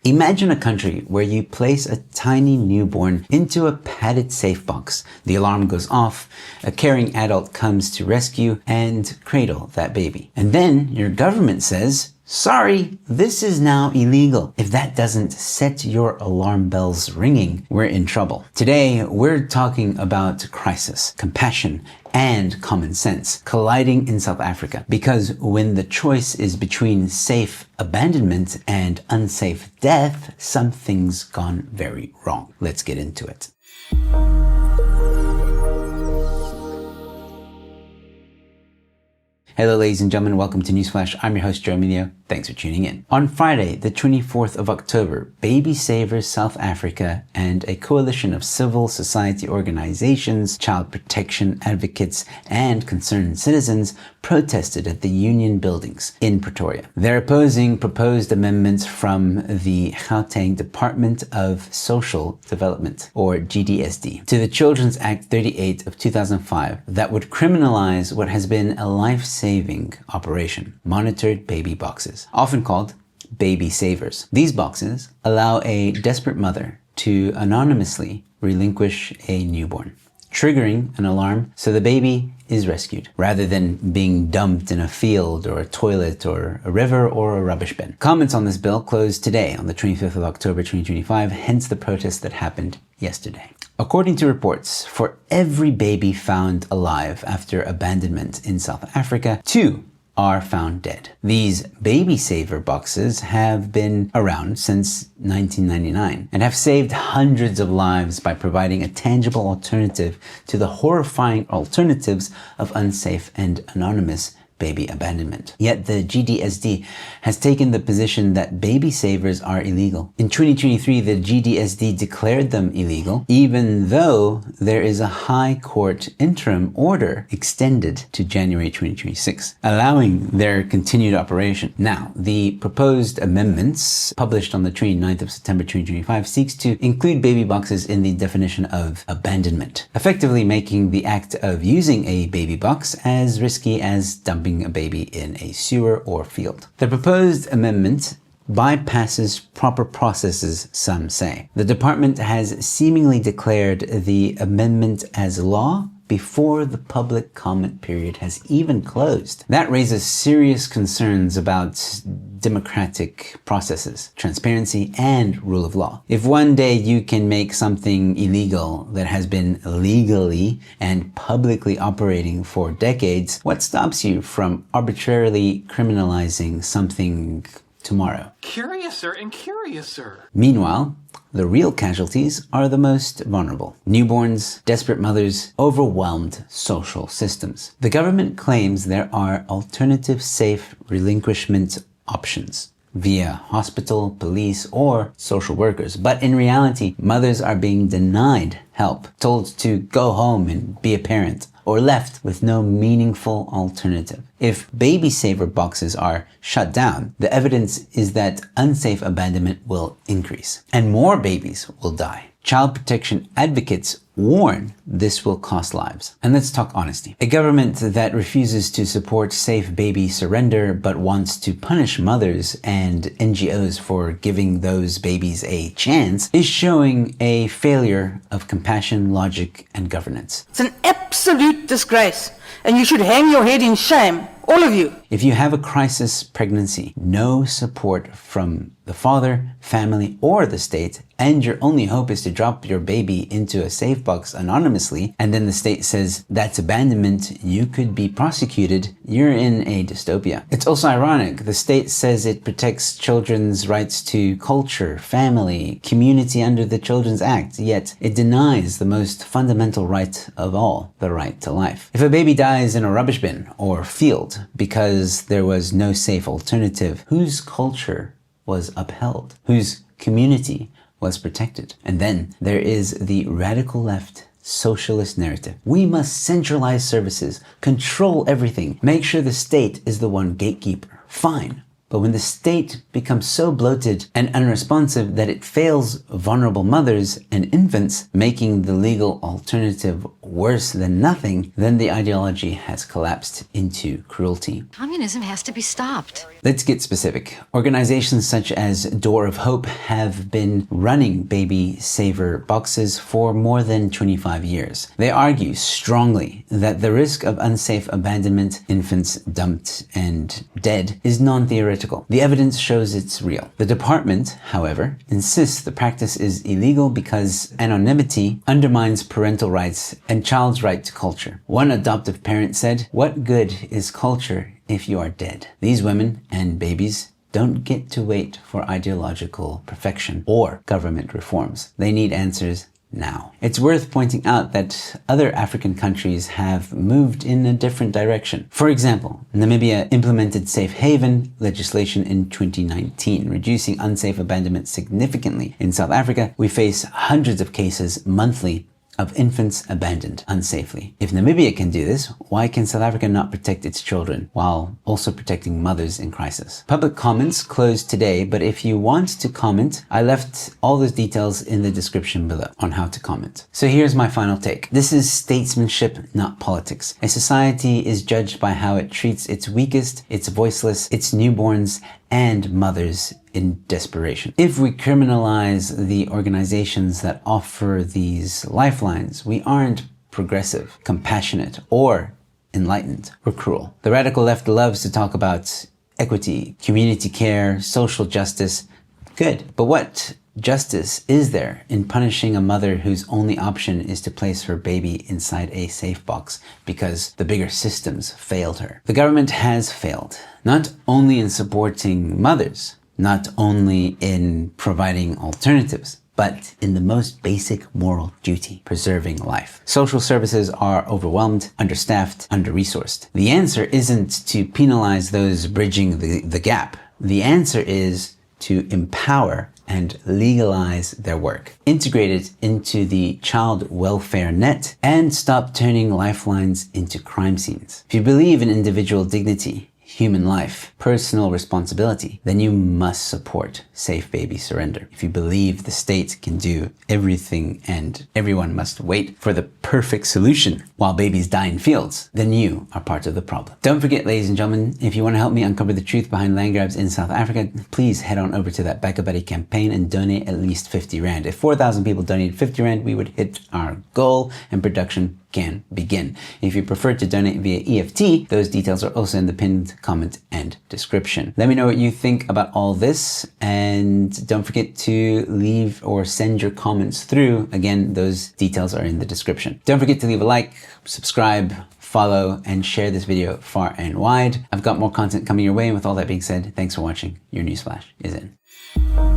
Imagine a country where you place a tiny newborn into a padded safe box. The alarm goes off, a caring adult comes to rescue and cradle that baby. And then your government says, sorry, this is now illegal. If that doesn't set your alarm bells ringing, we're in trouble. Today, we're talking about crisis, compassion, and common sense colliding in South Africa. Because when the choice is between safe abandonment and unsafe death, something's gone very wrong. Let's get into it. Hello ladies and gentlemen, welcome to Newsflash. I'm your host, Emilio. Thanks for tuning in. On Friday, the 24th of October, Baby Savers South Africa and a coalition of civil society organizations, child protection advocates, and concerned citizens protested at the Union buildings in Pretoria. They're opposing proposed amendments from the Gauteng Department of Social Development, or GDSD, to the Children's Act 38 of 2005 that would criminalize what has been a life-saving operation, monitored baby boxes, often called baby savers. These boxes allow a desperate mother to anonymously relinquish a newborn, triggering an alarm so the baby is rescued, rather than being dumped in a field or a toilet or a river or a rubbish bin. Comments on this bill closed today on the 25th of October 2025, hence the protest that happened yesterday. According to reports, for every baby found alive after abandonment in South Africa, 2 are found dead. These baby saver boxes have been around since 1999 and have saved hundreds of lives by providing a tangible alternative to the horrifying alternatives of unsafe and anonymous baby abandonment. Yet the GDSD has taken the position that baby savers are illegal. In 2023, the GDSD declared them illegal, even though there is a High Court interim order extended to January 2026, allowing their continued operation. Now, the proposed amendments published on the 29th of September 2025 seeks to include baby boxes in the definition of abandonment, effectively making the act of using a baby box as risky as dumping a baby in a sewer or field. The proposed amendment bypasses proper processes, some say. The department has seemingly declared the amendment as law before the public comment period has even closed. That raises serious concerns about democratic processes, transparency, and rule of law. If one day you can make something illegal that has been legally and publicly operating for decades, what stops you from arbitrarily criminalizing something tomorrow? Curiouser and curiouser. Meanwhile, the real casualties are the most vulnerable. Newborns, desperate mothers, overwhelmed social systems. The government claims there are alternative safe relinquishment options via hospital, police, or social workers. But in reality, mothers are being denied help, told to go home and be a parent, or left with no meaningful alternative. If baby saver boxes are shut down, the evidence is that unsafe abandonment will increase and more babies will die. Child protection advocates warn this will cost lives. And let's talk honesty. A government that refuses to support safe baby surrender but wants to punish mothers and NGOs for giving those babies a chance is showing a failure of compassion, logic, and governance. It's an absolute disgrace, and you should hang your head in shame, all of you. If you have a crisis pregnancy, no support from the father, family, or the state, and your only hope is to drop your baby into a safe box anonymously, and then the state says that's abandonment, you could be prosecuted, you're in a dystopia. It's also ironic. The state says it protects children's rights to culture, family, community under the Children's Act, yet it denies the most fundamental right of all, the right to life. If a baby dies in a rubbish bin or field because there was no safe alternative, whose culture was upheld? Whose community was protected? And then there is the radical left socialist narrative. We must centralize services, control everything, make sure the state is the one gatekeeper. Fine. But when the state becomes so bloated and unresponsive that it fails vulnerable mothers and infants, making the legal alternative worse than nothing, then the ideology has collapsed into cruelty. Communism has to be stopped. Let's get specific. Organizations such as Door of Hope have been running baby saver boxes for more than 25 years. They argue strongly that the risk of unsafe abandonment, infants dumped and dead, is non-theoretical. The evidence shows it's real. The department, however, insists the practice is illegal because anonymity undermines parental rights and child's right to culture. One adoptive parent said, "What good is culture if you are dead?" These women and babies don't get to wait for ideological perfection or government reforms. They need answers now. It's worth pointing out that other African countries have moved in a different direction. For example, Namibia implemented safe haven legislation in 2019, reducing unsafe abandonment significantly. In South Africa, we face hundreds of cases monthly of infants abandoned unsafely. If Namibia can do this, why can South Africa not protect its children while also protecting mothers in crisis? Public comments closed today, but if you want to comment, I left all those details in the description below on how to comment. So here's my final take. This is statesmanship, not politics. A society is judged by how it treats its weakest, its voiceless, its newborns, and mothers in desperation. If we criminalize the organizations that offer these lifelines, we aren't progressive, compassionate, or enlightened. We're cruel. The radical left loves to talk about equity, community care, social justice. Good. But what justice is there in punishing a mother whose only option is to place her baby inside a safe box because the bigger systems failed her? The government has failed, not only in supporting mothers, not only in providing alternatives, but in the most basic moral duty, preserving life. Social services are overwhelmed, understaffed, under-resourced. The answer isn't to penalize those bridging the gap. The answer is to empower and legalize their work, integrate it into the child welfare net, and stop turning lifelines into crime scenes. If you believe in individual dignity, human life, personal responsibility, then you must support safe baby surrender. If you believe the state can do everything and everyone must wait for the perfect solution while babies die in fields, then you are part of the problem. Don't forget, ladies and gentlemen, if you want to help me uncover the truth behind land grabs in South Africa, please head on over to that Back a Buddy campaign and donate at least 50 Rand. If 4,000 people donated 50 Rand, we would hit our goal and production can begin. If you prefer to donate via EFT, those details are also in the pinned comment and description. Let me know what you think about all this, and don't forget to leave or send your comments through. Again, those details are in the description. Don't forget to leave a like, subscribe, follow, and share this video far and wide. I've got more content coming your way, and with all that being said, thanks for watching. Your Newsflash is in.